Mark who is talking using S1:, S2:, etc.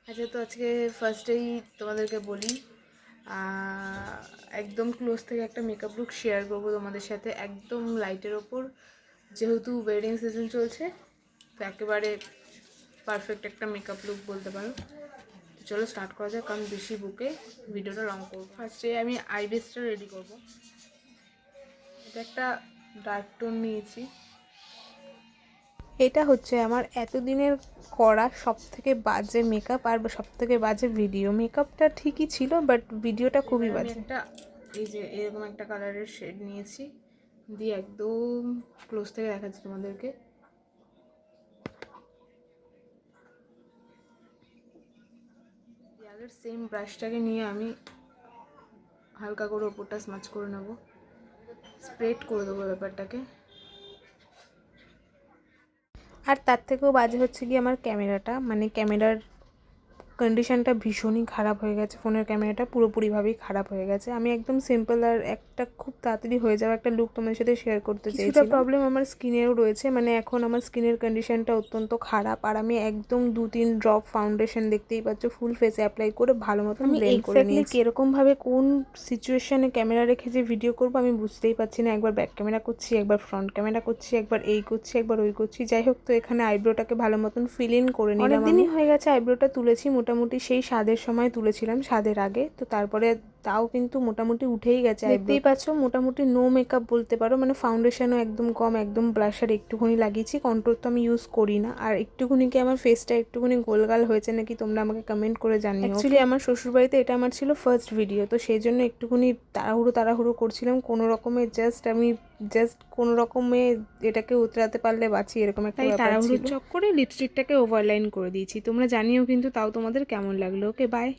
S1: আচ্ছা, তো আজকে ফার্স্টেই তোমাদেরকে বলি, একদম ক্লোজ থেকে একটা মেকআপ লুক শেয়ার করবো তোমাদের সাথে, একদম লাইটের ওপর। যেহেতু ওয়েডিং সিজন চলছে, তো একেবারে পারফেক্ট একটা মেকআপ লুক বলতে পারো। তো চলো স্টার্ট করা যাক, কারণ বেশি বুকে ভিডিওটা লং করবো। ফার্স্টে আমি আই বেসটা রেডি করবো। এটা একটা ডার্ক টোন নিয়েছি। এটা হচ্ছে আমার এতদিনের করা সবথেকে বাজে মেকআপ আর সবথেকে বাজে ভিডিও। মেকআপটা ঠিকই ছিল, বাট ভিডিওটা খুবই বাজে। একটা এই যে এরকম একটা কালারের শেড নিয়েছি, দিয়ে একদম ক্লোজ থেকে দেখাচ্ছি তোমাদেরকে। আগের সেম ব্রাশটাকে নিয়ে আমি হালকা করে ওপরটা স্মাচ করে নেবো, স্প্রেড করে দেবো ব্যাপারটাকে। আর তার থেকেও বাজে হচ্ছে কি আমার ক্যামেরাটা, মানে ক্যামেরার কন্ডিশনটা ভীষণই খারাপ হয়ে গেছে। ফোনের ক্যামেরাটা পুরোপুরিভাবেই খারাপ হয়ে গেছে। আমি একদম সিম্পল আর একটা খুব তাড়াতাড়ি হয়ে যাওয়া একটা লুক তোমাদের সাথে শেয়ার করতে চাইছি। কিছুটা প্রবলেম আমার স্কিনেরও রয়েছে, মানে এখন আমার স্কিনের কন্ডিশনটা অত্যন্ত খারাপ। আর আমি একদম 2-3 ড্রপ ফাউন্ডেশন, দেখতেই পাচ্ছ, ফুল ফেসে অ্যাপ্লাই করে ভালো মতো ব্লেন্ড করে নিয়েছি। কিরকমভাবে কোন সিচুয়েশনে ক্যামেরা রেখে যে ভিডিও করবো আমি বুঝতেই পারছি না। একবার ব্যাক ক্যামেরা করছি, একবার ফ্রন্ট ক্যামেরা করছি, একবার এই করছি, একবার ওই করছি। যাই হোক, তো এখানে আইব্রোটাকে ভালো মতন ফিল ইন করে নিলাম। অনেকদিনই হয়ে গেছে আইব্রোটা তুলেছি, মোটামুটি সেই স্বাদের সময় তুলেছিলাম, স্বাদের আগে। তো তারপরে তাও কিন্তু মোটামুটি উঠেই গেছে। দেখতেই পাচ্ছ মোটামুটি নো মেকআপ বলতে পারো, মানে ফাউন্ডেশনও একদম কম, একদম ব্লাশার একটুখানি লাগিয়েছি। কন্ট্রোল তো আমি ইউজ করি না। আর একটুখানি কি আমার ফেসটা একটুখানি গোলগাল হয়েছে নাকি তোমরা আমাকে কমেন্ট করে জানিও। অ্যাকচুয়ালি আমার শ্বশুরবাড়িতে এটা আমার ছিল ফার্স্ট ভিডিও, তো সেই জন্য একটুখানি তাড়াহুড়ো করছিলাম। কোনো রকমে কোনো রকমে এটাকে উতরাতে পারলে বাঁচি, এরকম একটা ব্যাপার ছিল। তাড়াহুড়োর চক্করে লিপস্টিকটাকে ওভারলাইন করে দিয়েছি। তোমরা জানিও কিন্তু তাও তোমাদের কেমন লাগলো। ওকে, বাই।